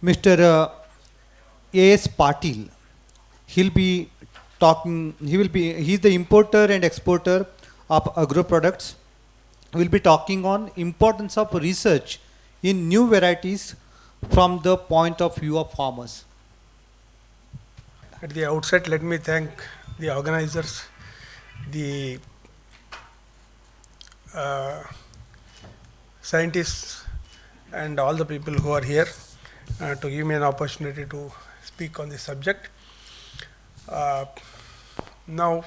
Mr. A.S. Patil. He'll be talking, he's the importer and exporter of agro products. We'll be talking on importance of research in new varieties from the point of view of farmers. At the outset, let me thank the organizers, the scientists, and all the people who are here to give me an opportunity to speak on this subject. Now,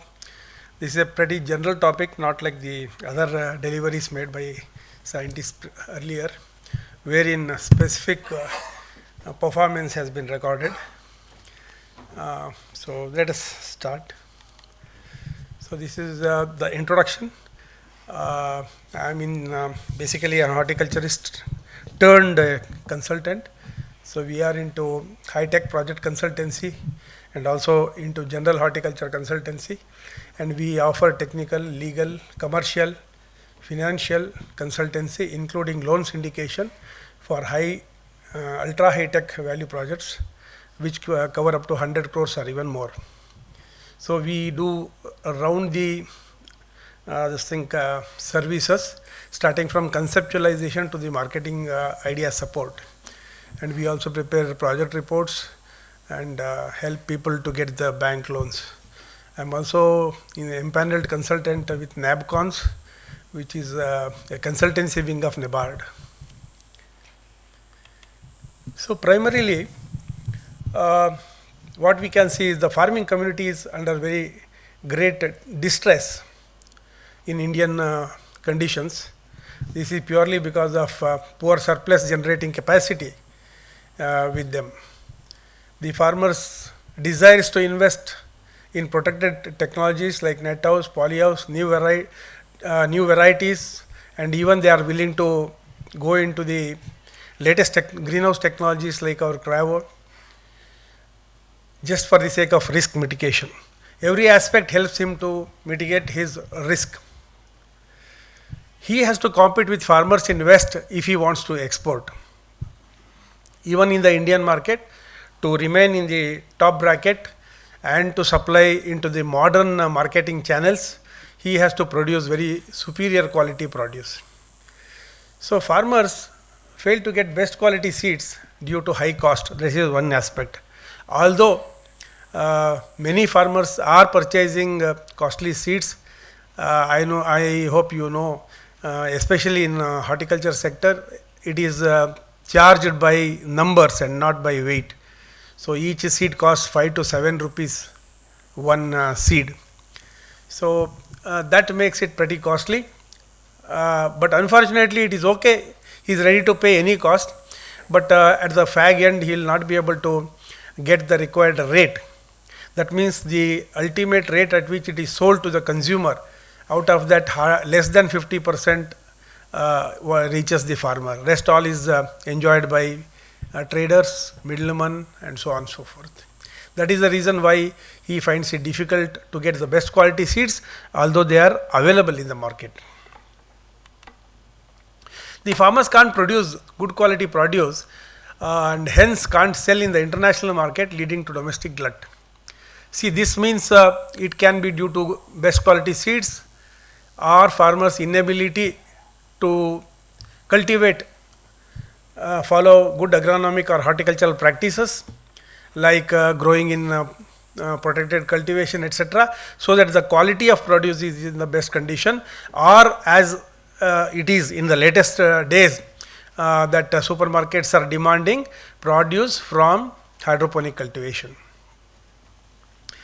this is a pretty general topic, not like the other deliveries made by scientists earlier, wherein specific performance has been recorded. So let us start. So this is the introduction. Basically an horticulturist turned consultant. So we are into high-tech project consultancy and also into general horticulture consultancy, and we offer technical, legal, commercial, financial consultancy, including loan syndication for ultra high-tech value projects, which cover up to 100 crores or even more. So we do around the services, starting from conceptualization to the marketing idea support, and we also prepare project reports and help people to get the bank loans. I'm also an empaneled consultant with NABCons, which is a consultancy wing of NABARD. So primarily, what we can see is the farming community is under very great distress in Indian conditions. This is purely because of poor surplus generating capacity with them. The farmers desires to invest in protected technologies like net house, polyhouse, new varieties, and even they are willing to go into the latest greenhouse technologies like our cryo, just for the sake of risk mitigation. Every aspect helps him to mitigate his risk. He has to compete with farmers in West if he wants to export. Even in the Indian market, to remain in the top bracket and to supply into the modern marketing channels, he has to produce very superior quality produce. So farmers fail to get best quality seeds due to high cost. This is one aspect. Although many farmers are purchasing costly seeds, I hope you know, especially in horticulture sector, it is charged by numbers and not by weight. So each seed costs 5 to 7 rupees one seed. So that makes it pretty costly. But unfortunately, it is okay. He is ready to pay any cost, but at the fag end, he will not be able to get the required rate. That means the ultimate rate at which it is sold to the consumer, out of that less than 50% reaches the farmer. Rest all is enjoyed by traders, middlemen, and so on and so forth. That is the reason why he finds it difficult to get the best quality seeds, although they are available in the market. The farmers can't produce good quality produce and hence can't sell in the international market, leading to domestic glut. See, this means it can be due to best quality seeds or farmers' inability to cultivate, follow good agronomic or horticultural practices like growing in protected cultivation, etc., so that the quality of produce is in the best condition, or as it is in the latest days that supermarkets are demanding produce from hydroponic cultivation.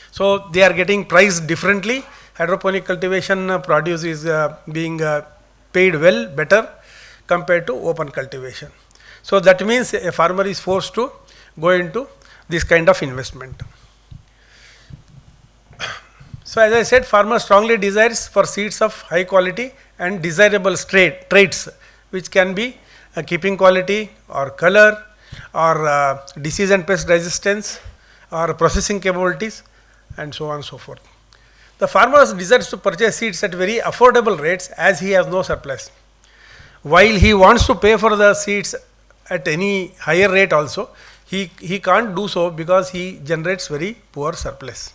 So they are getting priced differently. Hydroponic cultivation produce is being paid well, better compared to open cultivation. So that means a farmer is forced to go into this kind of investment. So as I said, farmer strongly desires for seeds of high quality and desirable traits, which can be keeping quality or color or disease and pest resistance or processing capabilities, and so on and so forth. The farmer desires to purchase seeds at very affordable rates as he has no surplus. While he wants to pay for the seeds at any higher rate also, he can't do so because he generates very poor surplus.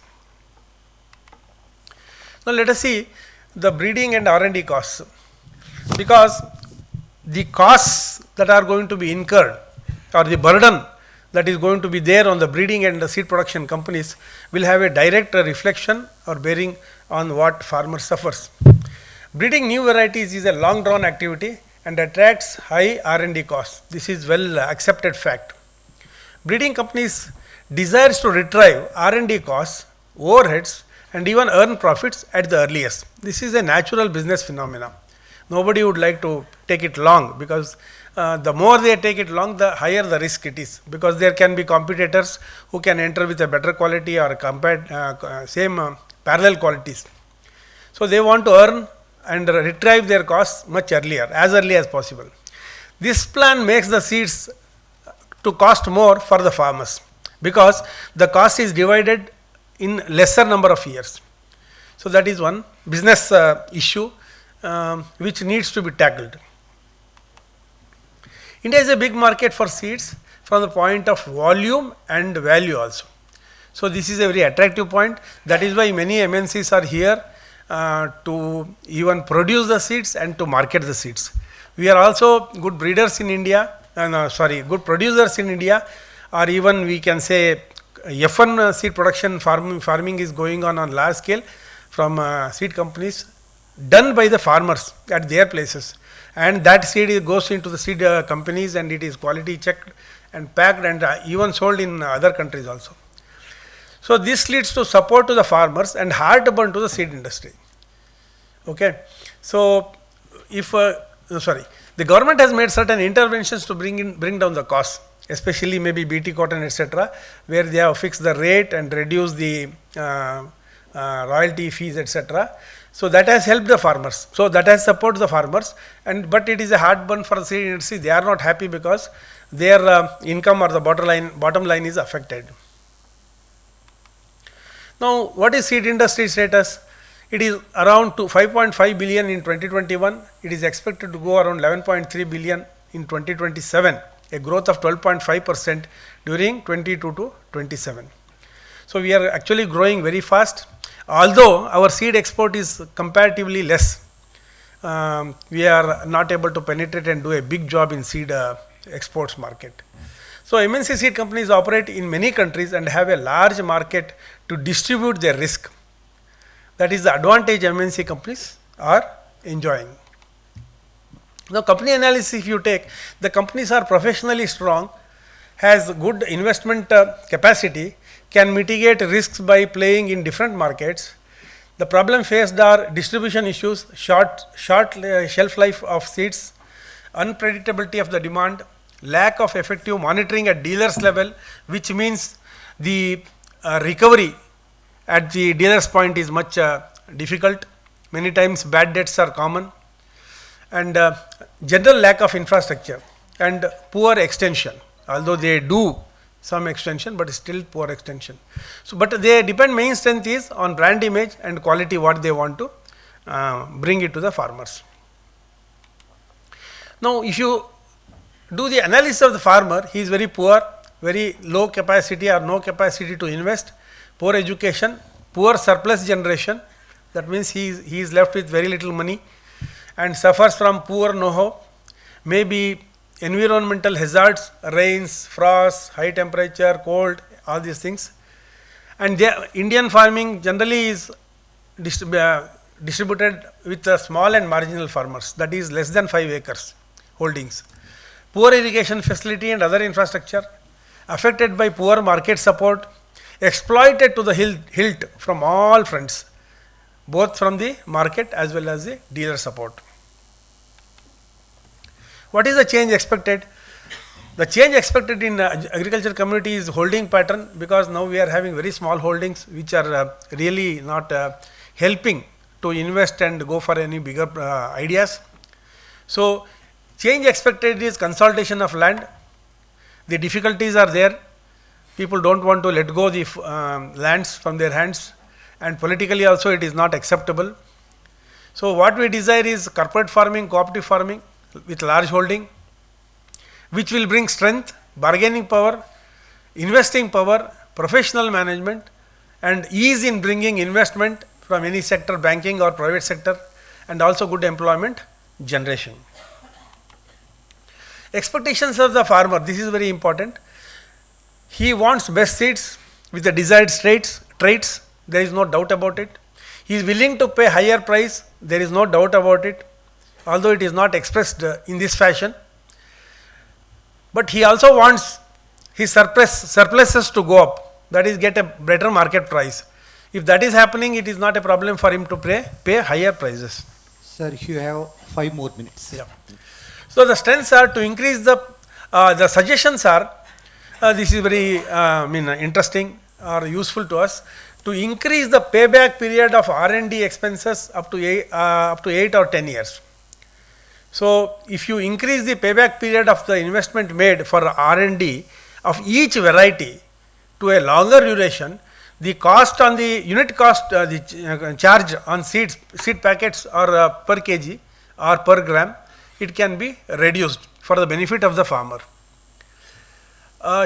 Now let us see the breeding and R&D costs, because the costs that are going to be incurred, or the burden that is going to be there on the breeding and the seed production companies, will have a direct reflection or bearing on what farmer suffers. Breeding new varieties is a long drawn activity and attracts high R&D costs. This is well accepted fact. Breeding companies desires to retrieve R&D costs, overheads, and even earn profits at the earliest. This is a natural business phenomena. Nobody would like to take it long, because the more they take it long, the higher the risk it is, because there can be competitors who can enter with a better quality or same parallel qualities. So they want to earn and retrieve their costs much earlier, as early as possible. This plan makes the seeds to cost more for the farmers, because the cost is divided in lesser number of years. So that is one business issue which needs to be tackled. India is a big market for seeds from the point of volume and value also. So this is a very attractive point. That is why many MNCs are here to even produce the seeds and to market the seeds. We are also good breeders in India, good producers in India, or even we can say F1 seed production farming is going on large scale from seed companies, done by the farmers at their places, and that seed goes into the seed companies, and it is quality checked and packed and even sold in other countries also. So this leads to support to the farmers and heartburn to the seed industry. Okay, so if the government has made certain interventions to bring down the costs, especially maybe BT cotton, etc., where they have fixed the rate and reduced the royalty fees, etc. So that has helped the farmers. So that has supported the farmers, but it is a heartburn for the seed industry. They are not happy because their income or the bottom line is affected. Now, what is seed industry status? It is around 5.5 billion in 2021. It is expected to go around 11.3 billion in 2027, a growth of 12.5% during 22 to 27. So we are actually growing very fast. Although our seed export is comparatively less, we are not able to penetrate and do a big job in seed exports market. So MNC seed companies operate in many countries and have a large market to distribute their risk. That is the advantage MNC companies are enjoying. Now company analysis, if you take, the companies are professionally strong, has good investment capacity, can mitigate risks by playing in different markets. The problem faced are distribution issues, short shelf life of seeds, unpredictability of the demand, lack of effective monitoring at dealers level, which means the recovery at the dealer's point is much difficult. Many times bad debts are common, and general lack of infrastructure and poor extension, although they do some extension, but still poor extension. So, but they depend, main strength is on brand image and quality, what they want to bring it to the farmers. Now, if you do the analysis of the farmer, he is very poor, very low capacity or no capacity to invest, poor education, poor surplus generation. That means he is left with very little money and suffers from poor know-how, maybe environmental hazards, rains, frost, high temperature, cold, all these things. And Indian farming generally is distributed with small and marginal farmers, that is less than 5 acres holdings. Poor irrigation facility and other infrastructure, affected by poor market support, exploited to the hilt from all fronts, both from the market as well as the dealer support. What is the change expected? The change expected in agriculture community is holding pattern, because now we are having very small holdings which are really not helping to invest and go for any bigger ideas. So change expected is consolidation of land. The difficulties are there. People don't want to let go the lands from their hands, and politically also it is not acceptable. So what we desire is corporate farming, cooperative farming with large holding, which will bring strength, bargaining power, investing power, professional management, and ease in bringing investment from any sector, banking or private sector, and also good employment generation. Expectations of the farmer, this is very important. He wants best seeds with the desired traits, there is no doubt about it. He is willing to pay higher price, there is no doubt about it, although it is not expressed in this fashion. But he also wants his surpluses to go up, that is, get a better market price. If that is happening, it is not a problem for him to pay higher prices. Sir, you have 5 more minutes. Yeah. So the strengths are to increase the suggestions are, this is very interesting or useful to us, to increase the payback period of R&D expenses up to 8 or 10 years. So if you increase the payback period of the investment made for R&D of each variety to a longer duration, the cost on the unit cost, the charge on seed packets or per kg or per gram, it can be reduced for the benefit of the farmer.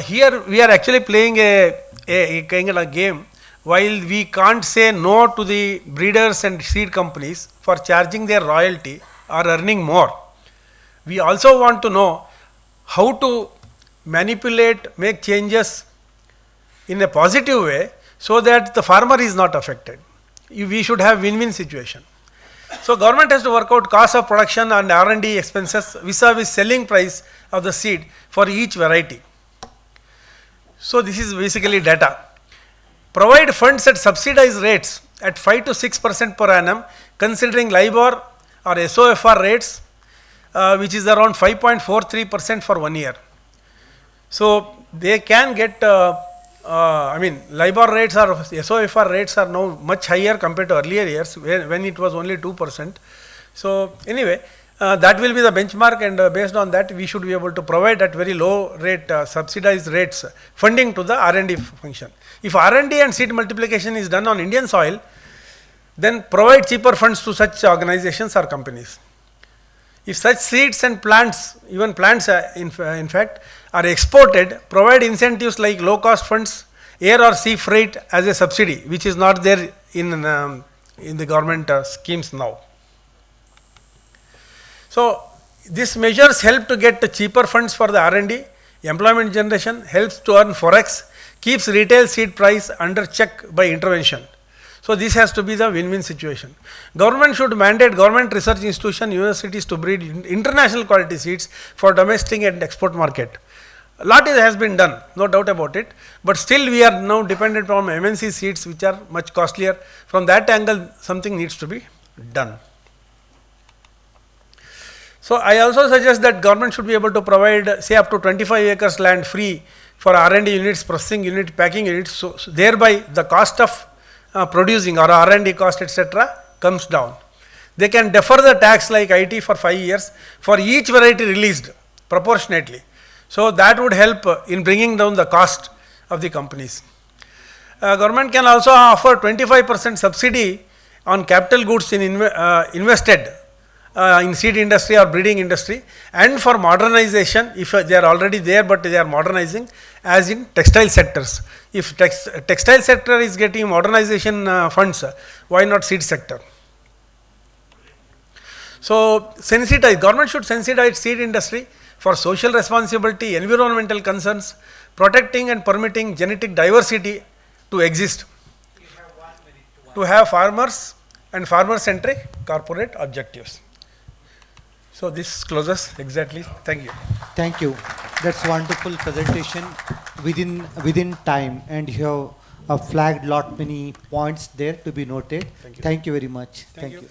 Here we are actually playing a kind of a game. While we can't say no to the breeders and seed companies for charging their royalty or earning more, we also want to know how to manipulate, make changes in a positive way so that the farmer is not affected. We should have win-win situation. So government has to work out cost of production and R&D expenses vis-a-vis selling price of the seed for each variety. So this is basically data. Provide funds at subsidized rates at 5 to 6% per annum, considering LIBOR or SOFR rates, which is around 5.43% for 1 year. So they can get, LIBOR rates or SOFR rates are now much higher compared to earlier years when it was only 2%. So anyway, that will be the benchmark, and based on that we should be able to provide at very low rate, subsidized rates funding to the R&D function. If R&D and seed multiplication is done on Indian soil, then provide cheaper funds to such organizations or companies. If such seeds and plants, even plants in fact, are exported, provide incentives like low cost funds, air or sea freight as a subsidy, which is not there in the government schemes now. So these measures help to get cheaper funds for the R&D, employment generation, helps to earn forex, keeps retail seed price under check by intervention. So this has to be the win-win situation. Government should mandate government research institutions, universities to breed international quality seeds for domestic and export market. A lot has been done, no doubt about it, but still we are now dependent on MNC seeds which are much costlier. From that angle, something needs to be done. So I also suggest that government should be able to provide, say, up to 25 acres land free for R&D units, processing unit, packing units, so thereby the cost of producing or R&D cost, etc. comes down. They can defer the tax like IT for 5 years for each variety released proportionately. So that would help in bringing down the cost of the companies. Government can also offer 25% subsidy on capital goods invested in seed industry or breeding industry, and for modernization if they are already there but they are modernizing, as in textile sectors. If textile sector is getting modernization funds, why not seed sector? So government should sensitize seed industry for social responsibility, environmental concerns, protecting and permitting genetic diversity to exist, to have farmers and farmer-centric corporate objectives. So this closes exactly. Thank you. Thank you. That's wonderful presentation within time, and you have flagged lot many points there to be noted. Thank you. Thank you very much. Thank you.